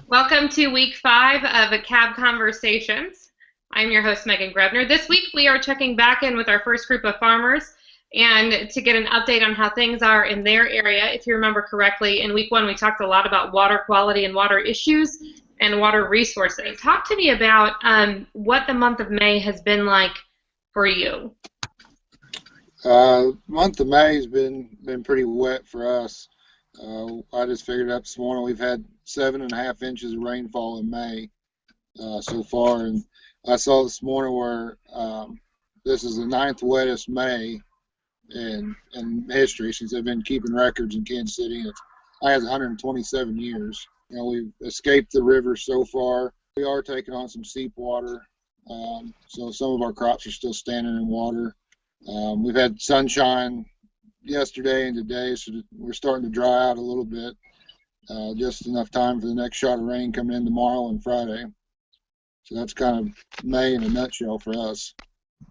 Welcome to week 5 of Cab Conversations. I'm your host, Megan Grebner. This week we are checking back in with our first group of farmers and to get an update on how things are in their area. If you remember correctly, in week 1 we talked a lot about water quality and water issues and water resources. Talk to me about what the month of May has been like for you. Month of May has been pretty wet for us. I just figured out this morning we've had 7.5 inches of rainfall in May so far, and I saw this morning where this is the 9th wettest May in history since they've been keeping records in Kansas City. And I has 127 years. We've escaped the river so far. We are taking on some seep water, so some of our crops are still standing in water. We've had sunshine yesterday and today, so we're starting to dry out a little bit. Just enough time for the next shot of rain coming in tomorrow and Friday. So that's kind of May in a nutshell for us.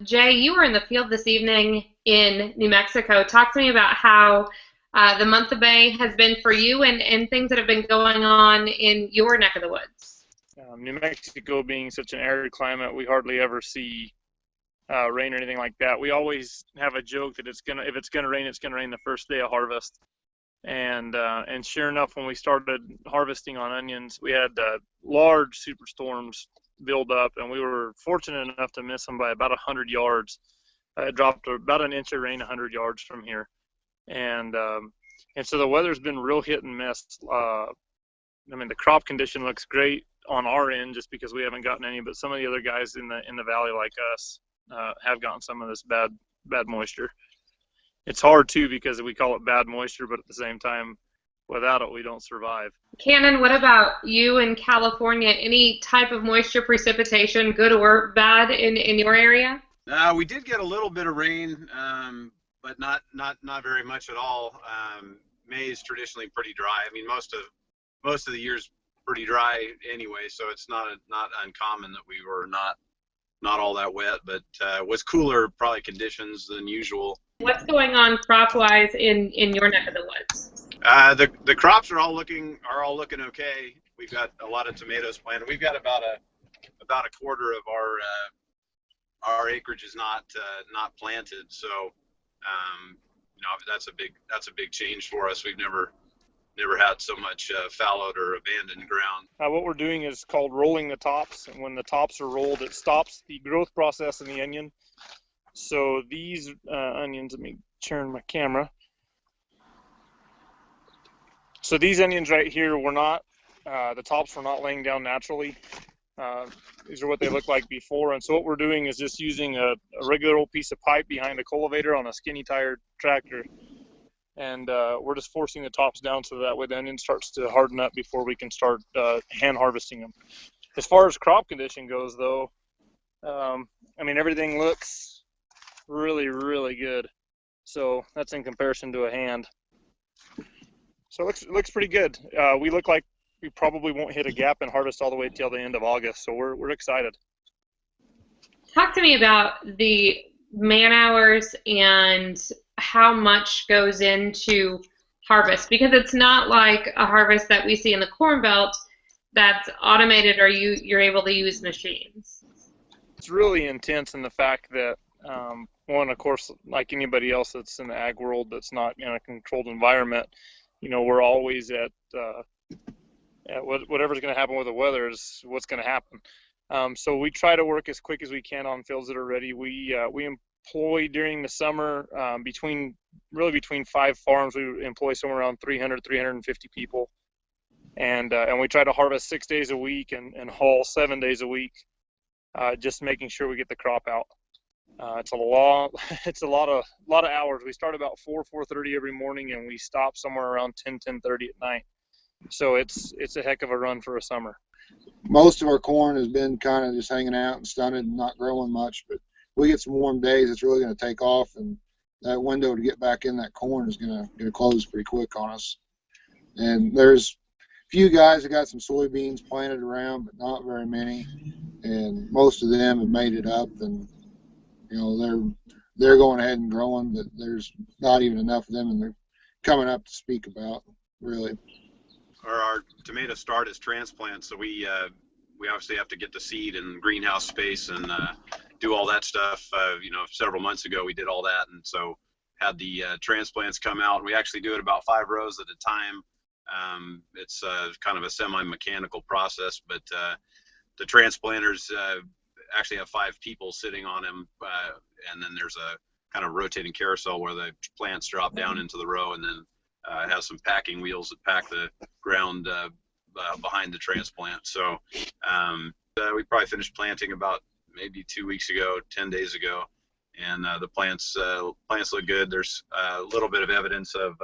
Jay, you were in the field this evening in New Mexico. Talk to me about how the month of May has been for you and things that have been going on in your neck of the woods. New Mexico being such an arid climate, we hardly ever see rain or anything like that. We always have a joke that if it's gonna rain, it's gonna rain the first day of harvest. And sure enough, when we started harvesting on onions, we had large superstorms build up, and we were fortunate enough to miss them by about 100 yards. It dropped about an inch of rain 100 yards from here, and so the weather's been real hit and miss. The crop condition looks great on our end just because we haven't gotten any, but some of the other guys in the valley like us have gotten some of this bad moisture. It's hard too because we call it bad moisture, but at the same time, without it, we don't survive. Cannon, what about you in California? Any type of moisture precipitation, good or bad, in your area? We did get a little bit of rain, but not very much at all. May is traditionally pretty dry. I mean, most of the year's pretty dry anyway, so it's not uncommon that we were not all that wet, but was cooler probably conditions than usual. What's going on crop-wise in your neck of the woods? The crops are all looking okay. We've got a lot of tomatoes planted. We've got about a quarter of our acreage is not planted, so that's a big change for us. We've never had so much fallowed or abandoned ground. What we're doing is called rolling the tops, and when the tops are rolled, it stops the growth process in the onion. So these onions, let me turn my camera. So these onions right here were not, the tops were not laying down naturally. These are what they looked like before, and so what we're doing is just using a regular old piece of pipe behind a cultivator on a skinny tired tractor, and we're just forcing the tops down so that way the onion starts to harden up before we can start hand harvesting them. As far as crop condition goes, though, everything looks really, really good. So that's in comparison to a hand. So it looks pretty good. We look like we probably won't hit a gap in harvest all the way till the end of August, so we're excited. Talk to me about the man hours and how much goes into harvest, because it's not like a harvest that we see in the Corn Belt that's automated or you're able to use machines. It's really intense in the fact that one, of course, like anybody else that's in the ag world that's not in a controlled environment, we're always at whatever's going to happen with the weather is what's going to happen. So we try to work as quick as we can on fields that are ready. We employ during the summer between 5 farms. We employ somewhere around 350 people, and we try to harvest 6 days a week and haul 7 days a week, just making sure we get the crop out. It's a lot of hours. We start about 4:30 every morning, and we stop somewhere around 10:30 at night. So it's a heck of a run for a summer. Most of our corn has been kind of just hanging out and stunted and not growing much, but we get some warm days, it's really going to take off, and that window to get back in that corn is going to close pretty quick on us. And there's a few guys that got some soybeans planted around, but not very many, and most of them have made it up, and they're going ahead and growing, but there's not even enough of them, and they're coming up to speak about, really. our tomato start as transplants. So we obviously have to get the seed and greenhouse space and do all that stuff. Several months ago we did all that, and so had the transplants come out. And we actually do it about 5 rows at a time. It's kind of a semi-mechanical process, but the transplanters actually have 5 people sitting on them, and then there's a kind of rotating carousel where the plants drop down into the row, and then it has some packing wheels that pack the ground behind the transplant. So we probably finished planting about maybe 2 weeks ago, 10 days ago, and the plants look good. There's a little bit of evidence of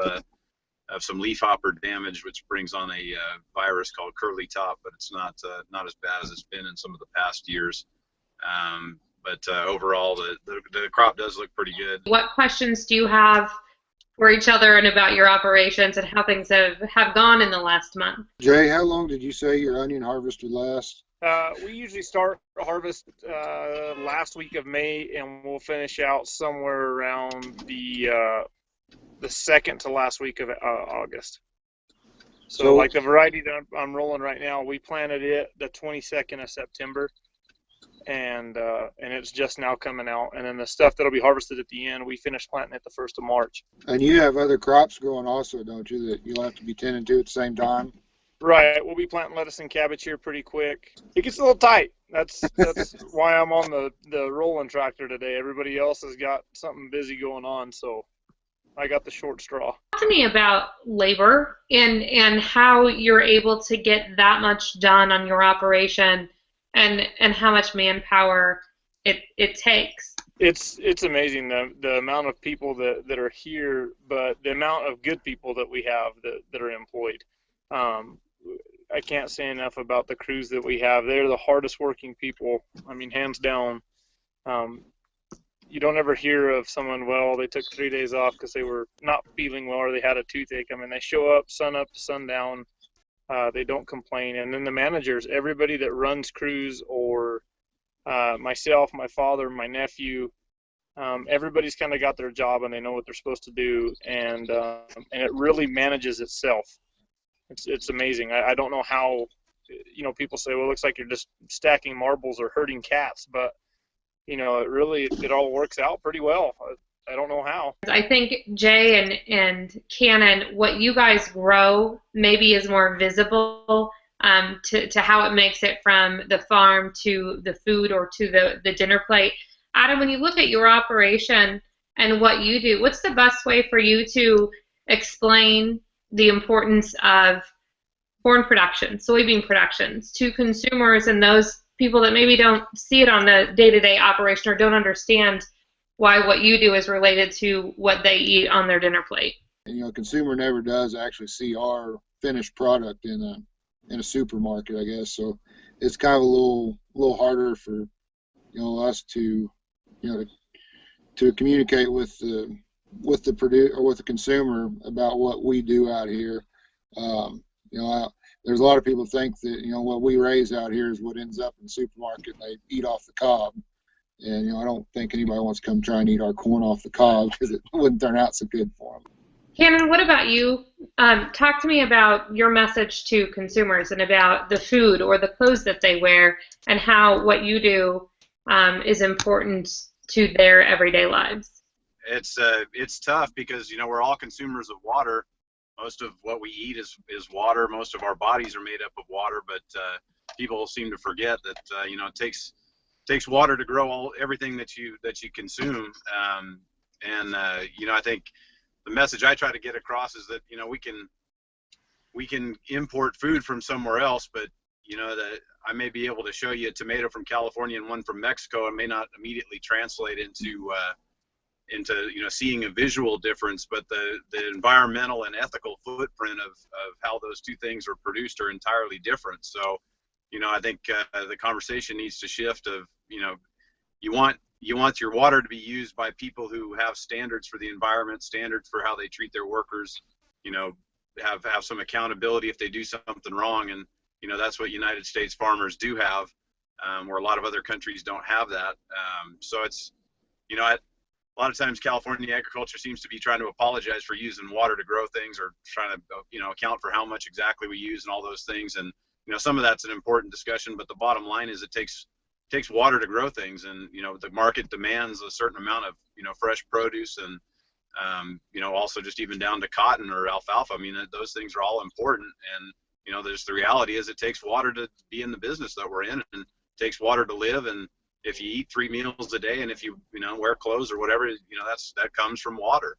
some leafhopper damage, which brings on a virus called curly top, but it's not as bad as it's been in some of the past years. But overall, the crop does look pretty good. What questions do you have for each other and about your operations and how things have gone in the last month? Jay, how long did you say your onion harvest would last? We usually start harvest last week of May, and we'll finish out somewhere around the second to last week of August. So like the variety that I'm rolling right now, we planted it the 22nd of September, and it's just now coming out. And then the stuff that'll be harvested at the end, we finished planting it the 1st of March. And you have other crops growing also, don't you, that you'll have to be tending to at the same time? Right, we'll be planting lettuce and cabbage here pretty quick. It gets a little tight. That's why I'm on the rolling tractor today. Everybody else has got something busy going on, so I got the short straw. Talk to me about labor and how you're able to get that much done on your operation and how much manpower it takes. It's amazing the amount of people that are here, but the amount of good people that we have that are employed. I can't say enough about the crews that we have. They're the hardest working people. I mean, hands down. You don't ever hear of someone, well, they took 3 days off because they were not feeling well or they had a toothache. I mean, they show up sun up to sundown. They don't complain. And then the managers, everybody that runs crews, or myself, my father, my nephew, everybody's kind of got their job and they know what they're supposed to do, and it really manages itself. It's amazing. I don't know how, people say, well, it looks like you're just stacking marbles or herding cats, but it all works out pretty well. I don't know how. I think Jay and Cannon, what you guys grow maybe is more visible to how it makes it from the farm to the food or to the dinner plate. Adam, when you look at your operation and what you do, what's the best way for you to explain the importance of corn production, soybean productions to consumers and those people that maybe don't see it on the day-to-day operation or don't understand why what you do is related to what they eat on their dinner plate? And, consumer never does actually see our finished product in a supermarket, I guess. So it's kind of a little harder for us to to communicate with the with the consumer about what we do out here. There's a lot of people think that what we raise out here is what ends up in the supermarket. They eat off the cob, and I don't think anybody wants to come try and eat our corn off the cob because it wouldn't turn out so good for them. Cannon, what about you? Talk to me about your message to consumers and about the food or the clothes that they wear and how what you do is important to their everyday lives. It's tough because we're all consumers of water. Most of what we eat is water. Most of our bodies are made up of water, but people seem to forget that it takes water to grow everything that you consume. I think the message I try to get across is that we can import food from somewhere else, but that I may be able to show you a tomato from California and one from Mexico and may not immediately translate into seeing a visual difference, but the environmental and ethical footprint of how those two things are produced are entirely different. So I think the conversation needs to shift of you want your water to be used by people who have standards for the environment, standards for how they treat their workers, have some accountability if they do something wrong, and that's what United States farmers do have, where a lot of other countries don't have that. So it's a lot of times California agriculture seems to be trying to apologize for using water to grow things, or trying to, account for how much exactly we use and all those things. And, some of that's an important discussion, but the bottom line is it takes water to grow things. And, the market demands a certain amount of, fresh produce, and, also just even down to cotton or alfalfa. I mean, those things are all important. And, there's the reality is it takes water to be in the business that we're in, and it takes water to live. And if you eat 3 meals a day, and if you, wear clothes or whatever, that comes from water.